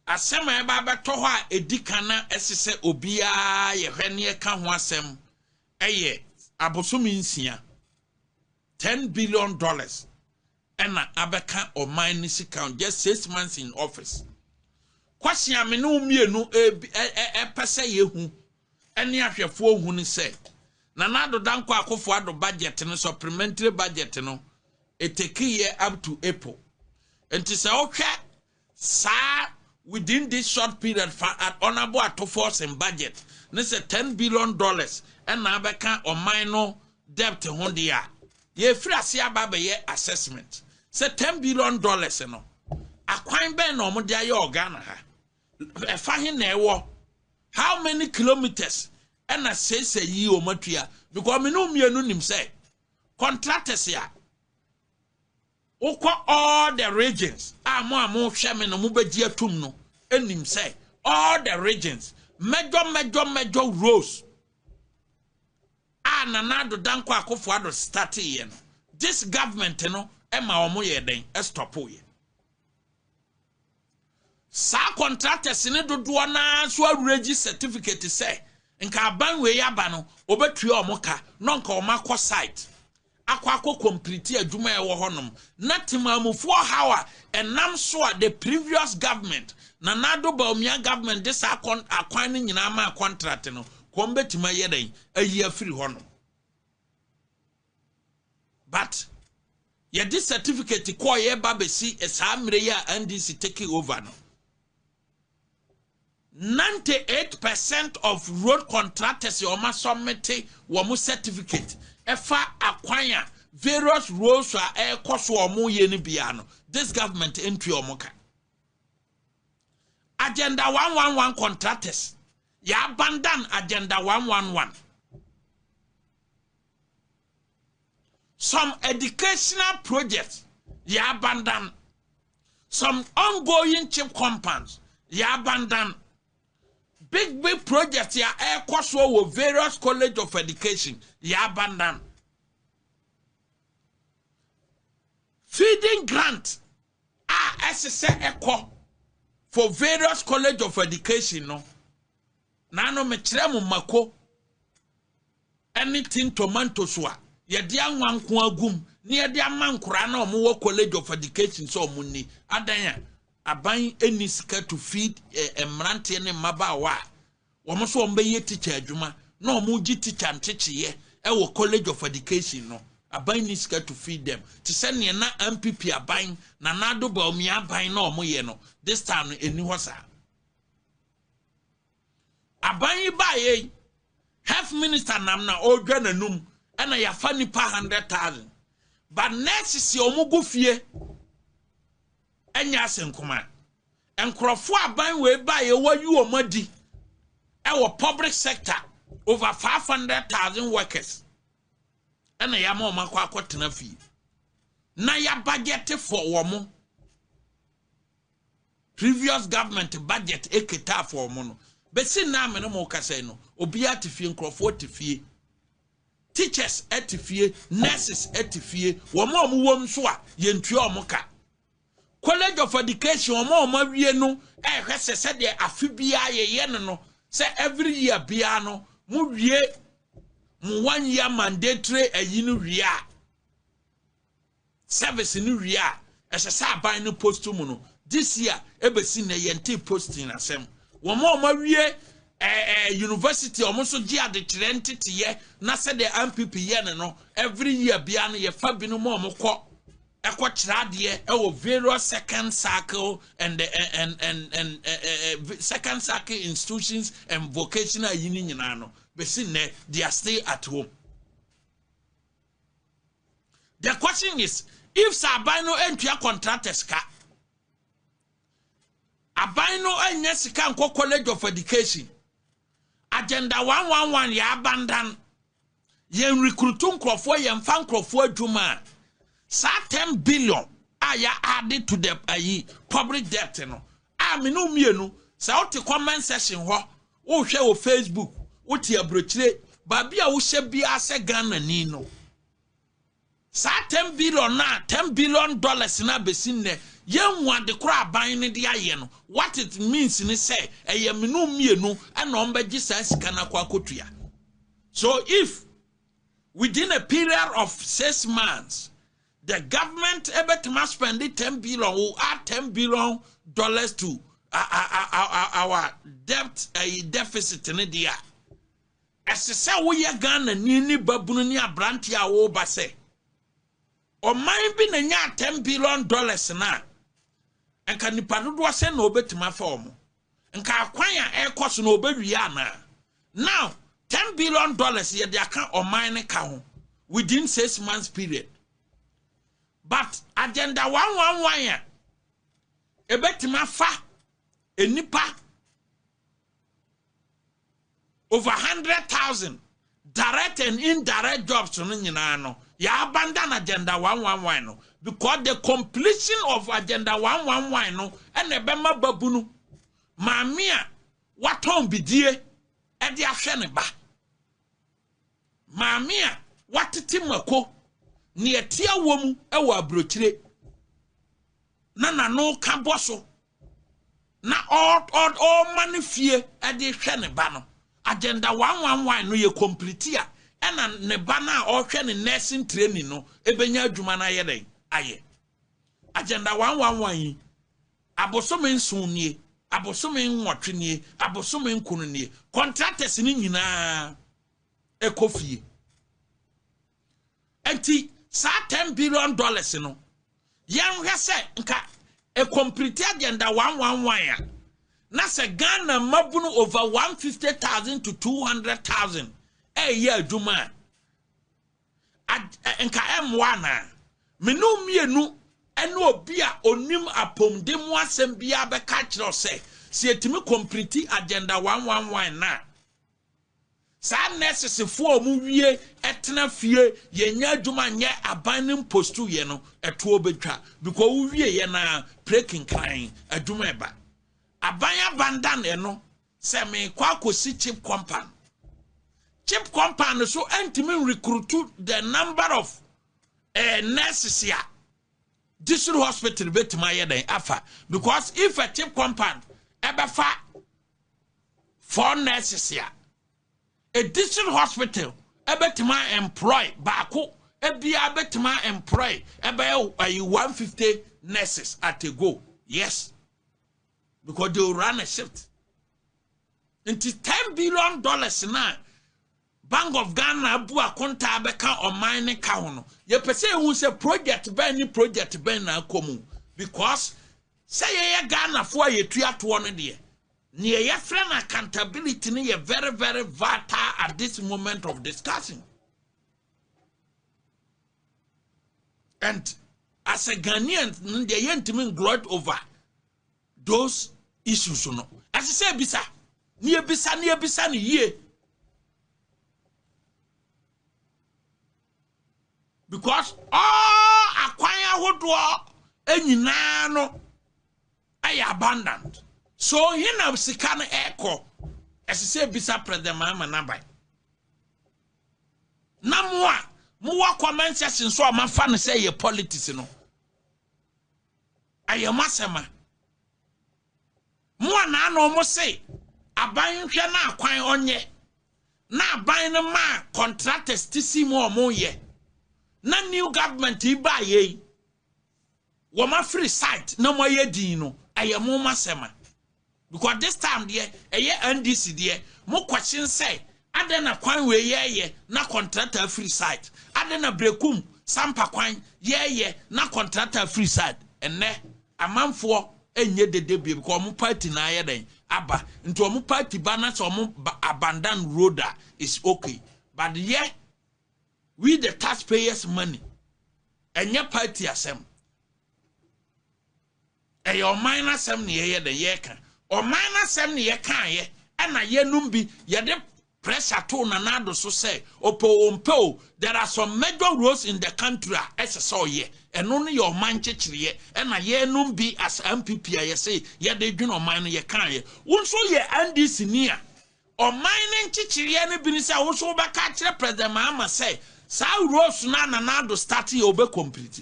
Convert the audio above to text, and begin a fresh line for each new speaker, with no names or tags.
asema eba beto ho a edikana esese obia ye hwene ka ho asem eye abosumi nsia $10 billion ena abeka o minus account just 6 months in office kwasi amenu mienu pese yehu ene ahwefo hu ni se na nado danko akofo ado budget no supplementary budget no take year up to April enti se ohwe sa within this short period for at honorable to force in budget this $10 billion and na abeka o minor debt ho dia ye free asia baba ye assessment say $10 billion no akwan ben no mo dia ye organa ha e fa hin na ewo how many kilometers and I say yi o matua because me no mienu nim say contractors ya all the regions amo hwe me no mo bagi atum no enim say all the regions major roads nanado danko akofo ado start ye no this government no ema omo ye den stop ye sa contractors ne dodo na so awuregi certificate say nka aban we yaba no obetua omoka no nka omakọ site akwa complete adwuma e wo honom na timamufo hawa enam so the previous government na nado ba omia government this akwan ni nyina ma contract no kombetima yeden ayi afiri honom but ye this certificate ko ye babesi esamre ya NDC taking over no 98% of road contractors yoma submit womu certificate efa akwanya various roads are koso omu ye ni bia no this government entry omuka agenda 111 contractors ya abandon agenda 111 some educational projects ya abandon some ongoing chip compounds ya abandon big projects ya koso wo various college of education ya abandon feeding grant SSA echo for various college of education no nano me kiremu mako anything tomato soa ye dia nwanko agum ne ye dia mankora na omo college of education so omunni adan aban eni sika to feed emrante ne mabawa womo so ombe ye teacher adwuma na omo gi teacher ntechiye wo college of education no aban ni sika to feed them to send ne na MPP aban na nado ba omi aban na omo ye no this time eni hosa aban ba ye health minister nam na odwa nanum ana ya fa nipa 100,000 but next si omo go fie enya asenkoma enkrofo aban we ba ye wayu omadi e public sector over 500,000 workers and ya ma makwa akotena fi na ya budget for womo previous government budget eketa for womo no besi na me no mo kase no obi atifie nkrofo atifie teachers atifie nurses atifie womo wom so a yentua omoka college of education omo wie no hwese se de afibia ye no say every year bia no mu wie mu 1 year mandatory ayinu wie service ni wie ehse aban no post mu no this year ebesi na yente posting asem womo wie university omo so gi ade trentity ye na se de MPP ye no every year bia no ye fa bi no mo kọ ekọ kirade various second circle and second circle institutions and vocational yini nyina no besi ne they are still at home. The question is, if Sabino entua contractors ka abino enya sika nko college of education agenda 111 ya abandon yen recruiting nkrofo yen fan nkrofo adwuma sa 10 billion aya added to the public debt no me no mienu sa oti comment section ho wo hwe wo Facebook oti abrochire babi a wo hye bia se Ghana ni no sa 10 billion na $10 billion na besin ne yen wa de kra ban ne de aye no what it means ni say eye menu mienu and ombeji sa sika na kwa kotua. So if within a period of 6 months the government ebetima spend $10 billion will add $10 billion to our debt deficit in the year. As I say, we are Ghana ni babunu ni abranti a wo ba say. O man bi na nya $10 billion na. Enka nipa dodo se na obetima fa omo. Enka akwan a ekoso na obewiya na. Now, $10 billion ye de aka o man ne ka ho within 6 months period. But agenda 111 ya ebetima fa enipa over 100,000 direct and indirect jobs no nyina no ya abandon agenda 111 no because the completion of agenda 111 no and ebema babunu maame a waton bidie e de ahwe ne ba maame a watete mako ne etia wom e wo abrochire na no ka boso na all manifie e de hwe ne ba no agenda 111 no ye complete a ena ne ba na o hwe ne nursing training no ebenya adwuma na ye den aye agenda 111 abosome nsunie abosome nwotwenie abosome nkununie contractors ni nyina ekofie enti sa $10 billion no yan hwese nka a complete agenda 111 ya na se Ghana mabunu over 150,000 to 200,000 ye adwuma nka M1 menu mienu ene obi a onim apomdemu asem bia be ka kire se se etimi complete agenda 111 na sa necessary mu wie etena fie yenya adwuma nye abanim postu ye no eto obetwa because wo wie ye na breaking kind adwuma eba abanya bandan eno se me kwa kosi chip compound so entimi recruit the number of nurses here district hospital betima ye den afa because if a chip compound ebefa 4 nurses here a district hospital ebetima employ baako ebia betima employ ebe 150 nurses at a go. Yes, because they will run a shift. Into $10 billion na Bank of Ghana abu akonta abeka o mine ka ho no ye pese hu se project ben na komu because say ye Ghana fo ayetu ato no de ne ye friend accountability ne ye very very vital at this moment of discussion. And as a Ghanaian they yentimi gloat over those issues no as I say bisa ne ye because all akwanya hodo enyina no ay abundant so hina sika no eko esese bisa president Mahama nabai na mo wa comment section so ma fa no say ye politics no ayemasema mo na no mo say aban hwe na akwan onye na aban no ma contractors tisi mo ye na new government iba ye woma free site na mo ye din no ayemo masema because this time there eye NDC there mo question say adena kwan we ye na contractor free site adena brekum sampa kwan ye na contractor free site enne amanfo enye dedebie because mo party na ye den aba nto mo party bana so mo abandon road is okay but yeah we the taxpayers money enye party asem your minor sem ne ye de ye kan o minor sem ne ye kan ye na ye numbi ye de pressure to na nado so say opo there are some major roads in the country as so ye eno ne your man chechire na ye numbi as MPP ye say ye de dwun minor ye kan ye wonso ye NDC nia o minor chechire ne bi ni say wonso be ka kire president Mahama say sa roads na nado start ye obe complete